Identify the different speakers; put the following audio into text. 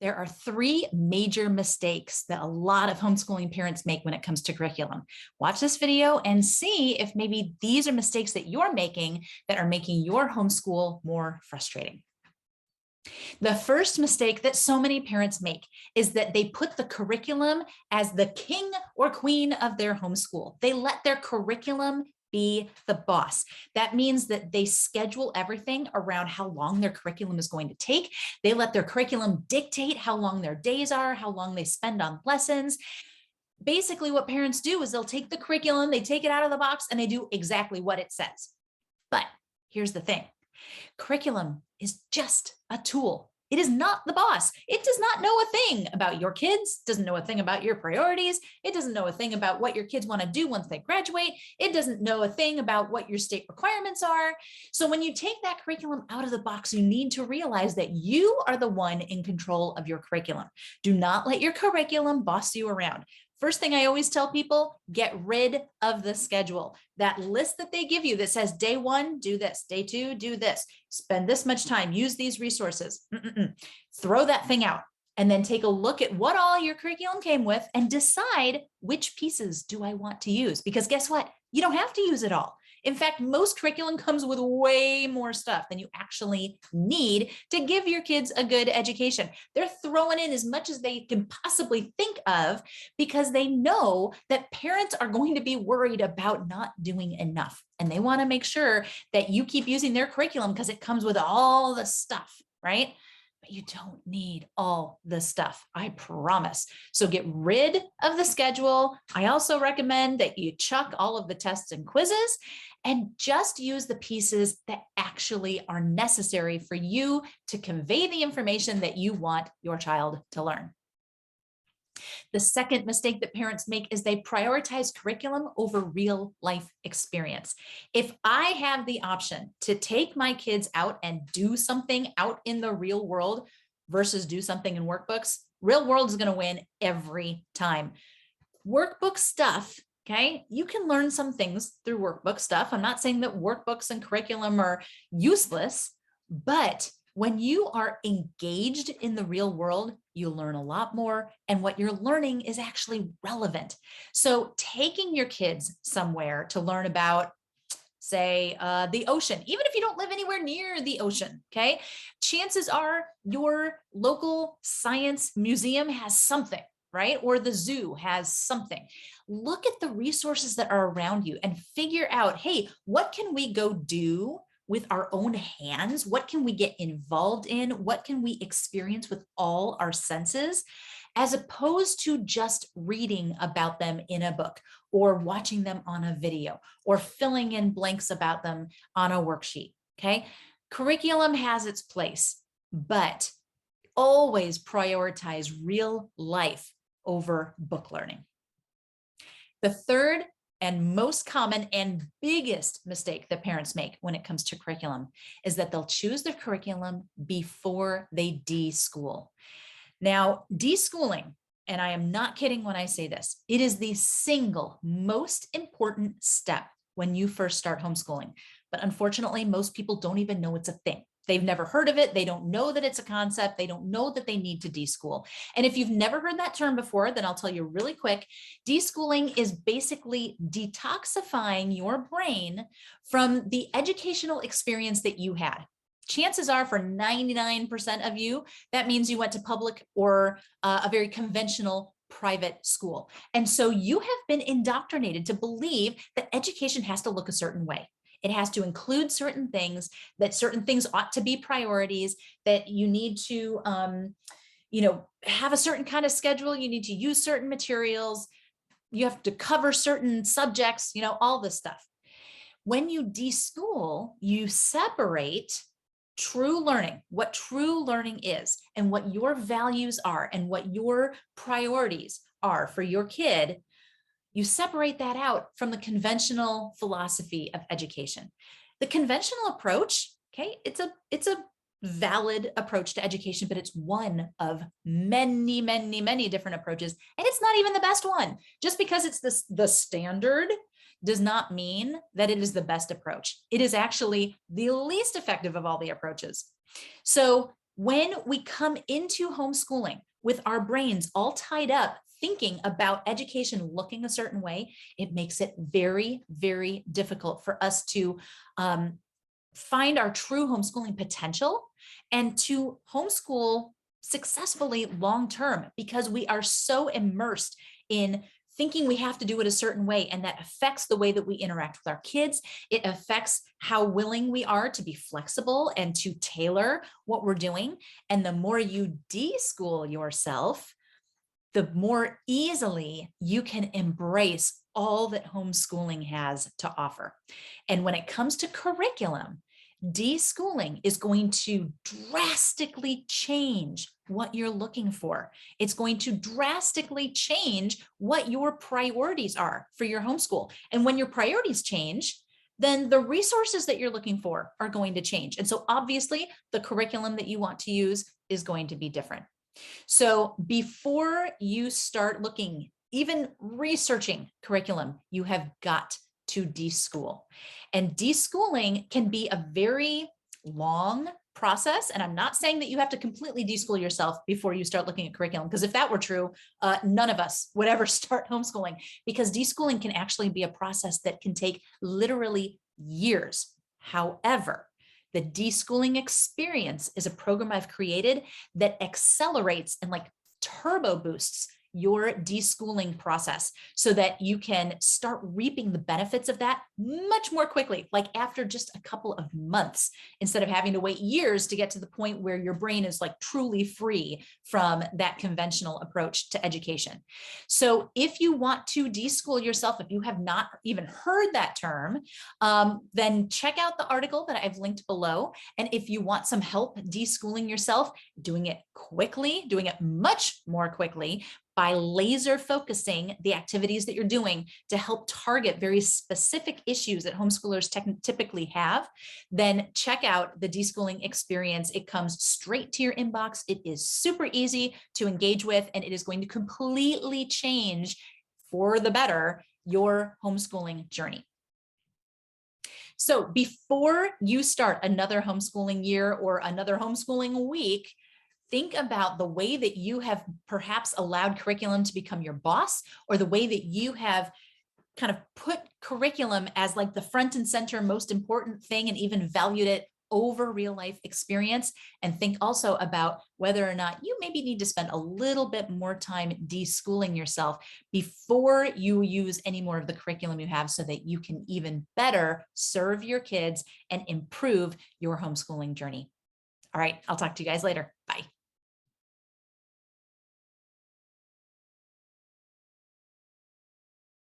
Speaker 1: There are three major mistakes that a lot of homeschooling parents make when it comes to curriculum. Watch this video and see if maybe these are mistakes that you're making that are making your homeschool more frustrating. The first mistake that so many parents make is that they put the curriculum as the king or queen of their homeschool. They let their curriculum be the boss. That means that they schedule everything around how long their curriculum is going to take. They let their curriculum dictate how long their days are, how long they spend on lessons. Basically, what parents do is they'll take the curriculum, they take it out of the box, and they do exactly what it says. But here's the thing. Curriculum is just a tool. It is not the boss. It does not know a thing about your kids, doesn't know a thing about your priorities. It doesn't know a thing about what your kids want to do once they graduate. It doesn't know a thing about what your state requirements are. So when you take that curriculum out of the box, you need to realize that you are the one in control of your curriculum. Do not let your curriculum boss you around. First thing I always tell people, get rid of the schedule. That list that they give you that says day one, do this, day two, do this, spend this much time, use these resources. Throw that thing out and then take a look at what all your curriculum came with and decide which pieces do I want to use? Because guess what? You don't have to use it all. In fact, most curriculum comes with way more stuff than you actually need to give your kids a good education. They're throwing in as much as they can possibly think of because they know that parents are going to be worried about not doing enough. And they want to make sure that you keep using their curriculum because it comes with all the stuff, right? But you don't need all the stuff, I promise. So get rid of the schedule. I also recommend that you chuck all of the tests and quizzes and just use the pieces that actually are necessary for you to convey the information that you want your child to learn. The second mistake that parents make is they prioritize curriculum over real life experience. If I have the option to take my kids out and do something out in the real world versus do something in workbooks, real world is going to win every time. Workbook stuff, okay, you can learn some things through workbook stuff. I'm not saying that workbooks and curriculum are useless, but when you are engaged in the real world, you learn a lot more, and what you're learning is actually relevant. So taking your kids somewhere to learn about, say, the ocean, even if you don't live anywhere near the ocean, okay, chances are your local science museum has something, right? Or the zoo has something. Look at the resources that are around you and figure out, hey, what can we go do with our own hands? What can we get involved in? What can we experience with all our senses, as opposed to just reading about them in a book or watching them on a video or filling in blanks about them on a worksheet, okay? Curriculum has its place, but always prioritize real life over book learning. The third and most common and biggest mistake that parents make when it comes to curriculum is that they'll choose their curriculum before they deschool. Now, deschooling, and I am not kidding when I say this, it is the single most important step when you first start homeschooling. But unfortunately, most people don't even know it's a thing. They've never heard of it. They don't know that it's a concept. They don't know that they need to deschool. And if you've never heard that term before, then I'll tell you really quick. Deschooling is basically detoxifying your brain from the educational experience that you had. Chances are for 99% of you, that means you went to public or a very conventional private school. And so you have been indoctrinated to believe that education has to look a certain way. It has to include certain things, that certain things ought to be priorities, that you need to, have a certain kind of schedule. You need to use certain materials. You have to cover certain subjects, all this stuff. When you deschool, you separate true learning, what true learning is, and what your values are, and what your priorities are for your kid. You separate that out from the conventional philosophy of education. The conventional approach, okay, it's a valid approach to education, but it's one of many, many, many different approaches. And it's not even the best one. Just because it's the standard does not mean that it is the best approach. It is actually the least effective of all the approaches. So When we come into homeschooling with our brains all tied up, thinking about education looking a certain way, it makes it very, very difficult for us to find our true homeschooling potential and to homeschool successfully long term, because we are so immersed in thinking we have to do it a certain way, and that affects the way that we interact with our kids. It affects how willing we are to be flexible and to tailor what we're doing. And the more you de-school yourself, the more easily you can embrace all that homeschooling has to offer. And when it comes to curriculum, deschooling is going to drastically change what you're looking for. It's going to drastically change what your priorities are for your homeschool. And when your priorities change, then the resources that you're looking for are going to change. And so obviously the curriculum that you want to use is going to be different. So before you start looking, even researching curriculum, you have got to deschool. And deschooling can be a very long process. And I'm not saying that you have to completely deschool yourself before you start looking at curriculum, because if that were true, none of us would ever start homeschooling, because deschooling can actually be a process that can take literally years. However, the deschooling experience is a program I've created that accelerates and like turbo boosts your deschooling process so that you can start reaping the benefits of that much more quickly, like after just a couple of months, instead of having to wait years to get to the point where your brain is like truly free from that conventional approach to education. So if you want to deschool yourself, if you have not even heard that term, then check out the article that I've linked below. And if you want some help deschooling yourself, doing it quickly, doing it much more quickly, by laser focusing the activities that you're doing to help target very specific issues that homeschoolers typically have, then check out the deschooling experience. It comes straight to your inbox. It is super easy to engage with, and it is going to completely change for the better your homeschooling journey. So before you start another homeschooling year or another homeschooling week, think about the way that you have perhaps allowed curriculum to become your boss, or the way that you have kind of put curriculum as like the front and center most important thing and even valued it over real life experience. And think also about whether or not you maybe need to spend a little bit more time deschooling yourself before you use any more of the curriculum you have, so that you can even better serve your kids and improve your homeschooling journey. All right, I'll talk to you guys later.